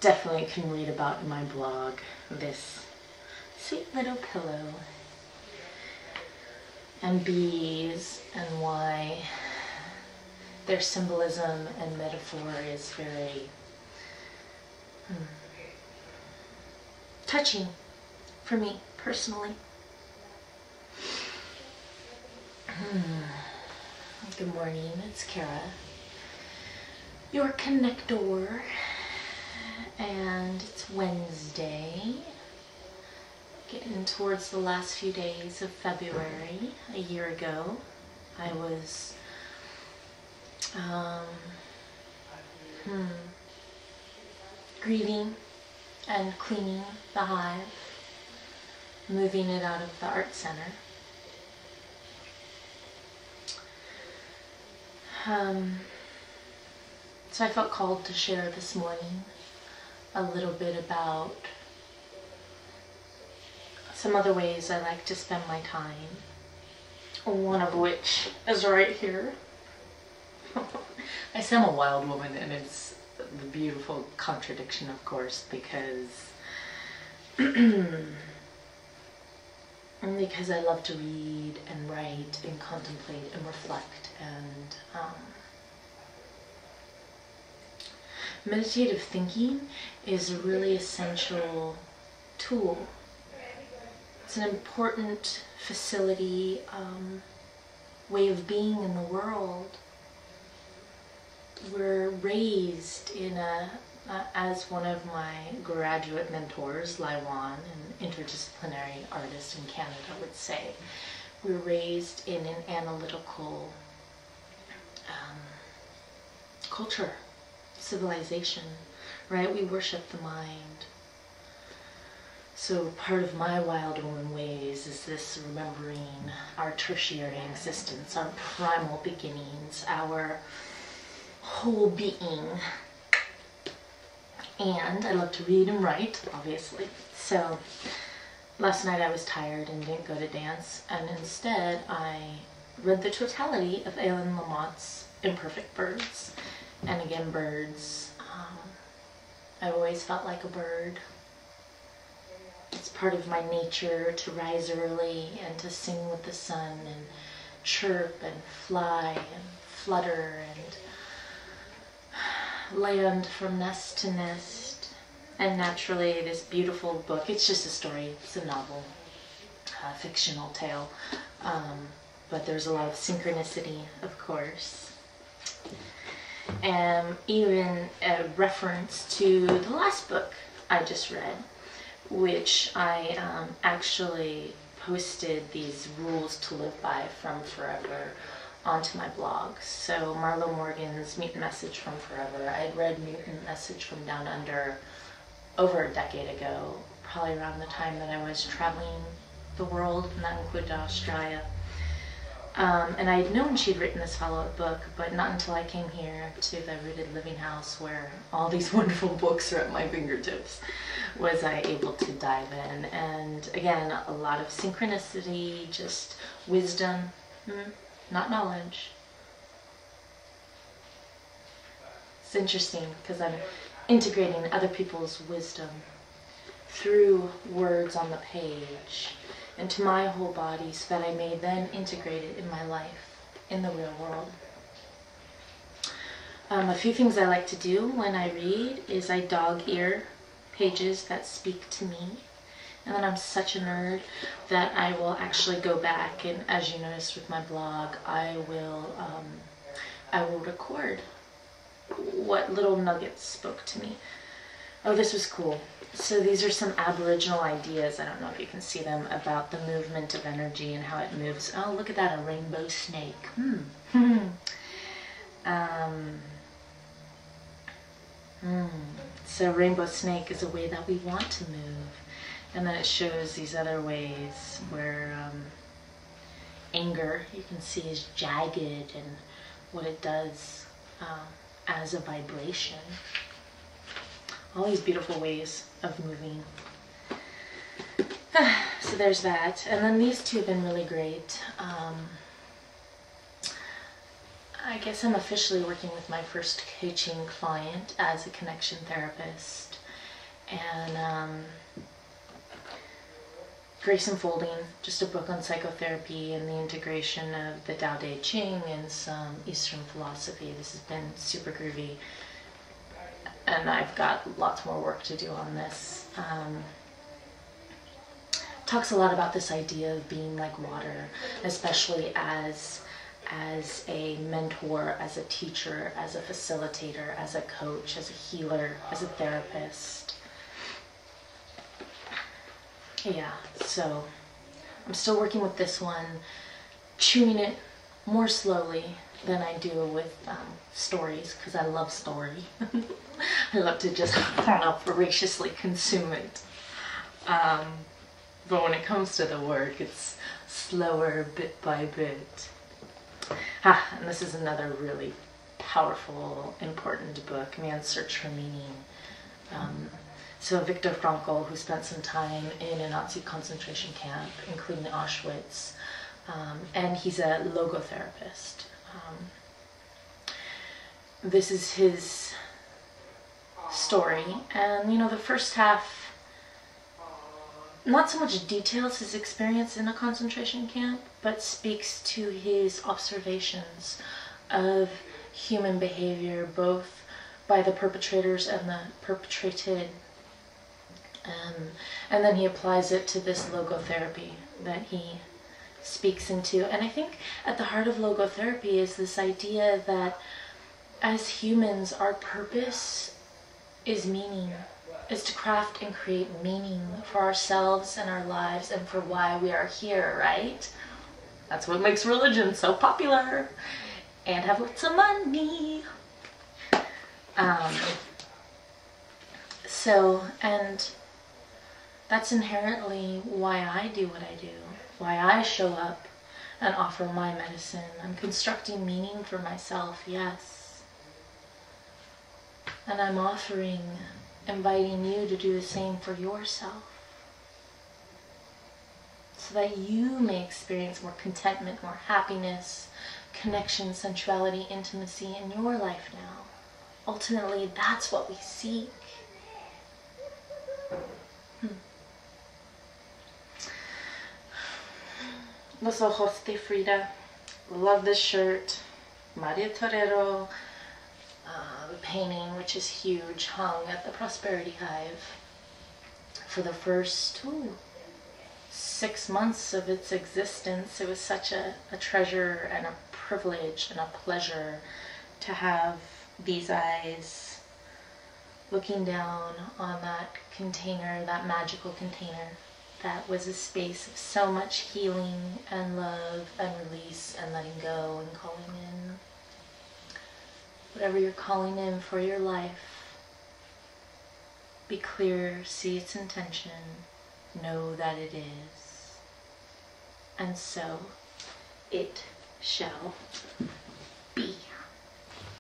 definitely can read about in my blog, this sweet little pillow and bees, and why their symbolism and metaphor is very touching for me personally. Good morning, it's Cara, your connector, and it's Wednesday, getting towards the last few days of February. A year ago, I was grieving and cleaning the hive, moving it out of the art center. So I felt called to share this morning a little bit about some other ways I like to spend my time, one of which is right here. I say I'm a wild woman, and it's the beautiful contradiction, of course, because I love to read and write and contemplate and reflect, and meditative thinking is a really essential tool. It's an important facility, way of being in the world. We're raised in as one of my graduate mentors, Laiwan, an interdisciplinary artist in Canada, would say, we're raised in an analytical culture, civilization, right? We worship the mind. So part of my wild woman ways is this remembering our tertiary existence, our primal beginnings, our whole being. And I love to read and write, obviously. So last night I was tired and didn't go to dance, and instead I read the totality of Alain Lamott's Imperfect Birds. And again, birds. I've always felt like a bird. It's part of my nature to rise early and to sing with the sun and chirp and fly and flutter and land from nest to nest. And naturally, this beautiful book, it's just a story, it's a novel, a fictional tale, but there's a lot of synchronicity, of course. And even a reference to the last book I just read, which I actually posted these rules to live by from Forever onto my blog. So Marlo Morgan's Mutant Message from Forever. I had read Mutant Message from Down Under over a decade ago, probably around the time that I was traveling the world, and that included Australia. And I had known she'd written this follow-up book, but not until I came here to the Rooted Living House, where all these wonderful books are at my fingertips, was I able to dive in. And again, a lot of synchronicity, just wisdom, not knowledge. It's interesting because I'm integrating other people's wisdom through words on the page into my whole body, so that I may then integrate it in my life, in the real world. A few things I like to do when I read is I dog ear pages that speak to me. And then I'm such a nerd that I will actually go back, and as you noticed with my blog, I will record what little nuggets spoke to me. Oh, this was cool. So these are some Aboriginal ideas, I don't know if you can see them, about the movement of energy and how it moves. Oh, look at that, a rainbow snake. So rainbow snake is a way that we want to move. And then it shows these other ways where anger, you can see, is jagged and what it does as a vibration. All these beautiful ways of moving. So there's that. And then these two have been really great. I guess I'm officially working with my first coaching client as a connection therapist. And Grace Unfolding, just a book on psychotherapy and the integration of the Tao Te Ching and some Eastern philosophy. This has been super groovy, and I've got lots more work to do on this. Talks a lot about this idea of being like water, especially as a mentor, as a teacher, as a facilitator, as a coach, as a healer, as a therapist. Yeah, so I'm still working with this one, chewing it more slowly than I do with stories, because I love story. I love to just voraciously consume it. But when it comes to the work, it's slower, bit by bit. And this is another really powerful, important book, Man's Search for Meaning. So Viktor Frankl, who spent some time in a Nazi concentration camp, including Auschwitz, and he's a logotherapist. This is his story, and the first half, not so much details his experience in a concentration camp, but speaks to his observations of human behavior, both by the perpetrators and the perpetrated. And then he applies it to this logotherapy that he speaks into. And I think at the heart of logotherapy is this idea that as humans, our purpose is meaning, is to craft and create meaning for ourselves and our lives and for why we are here, right? That's what makes religion so popular and have lots of money. And that's inherently why I do what I do, why I show up and offer my medicine. I'm constructing meaning for myself, yes. And I'm inviting you to do the same for yourself, so that you may experience more contentment, more happiness, connection, sensuality, intimacy in your life now. Ultimately, that's what we seek. Los Ojos de Frida. Love this shirt. Maria Torero. The painting, which is huge, hung at the Prosperity Hive for the first 6 months of its existence. It was such a treasure and a privilege and a pleasure to have these eyes looking down on that container, that magical container that was a space of so much healing and love and release and letting go and calling in. Whatever you're calling in for your life, be clear, see its intention, know that it is, and so it shall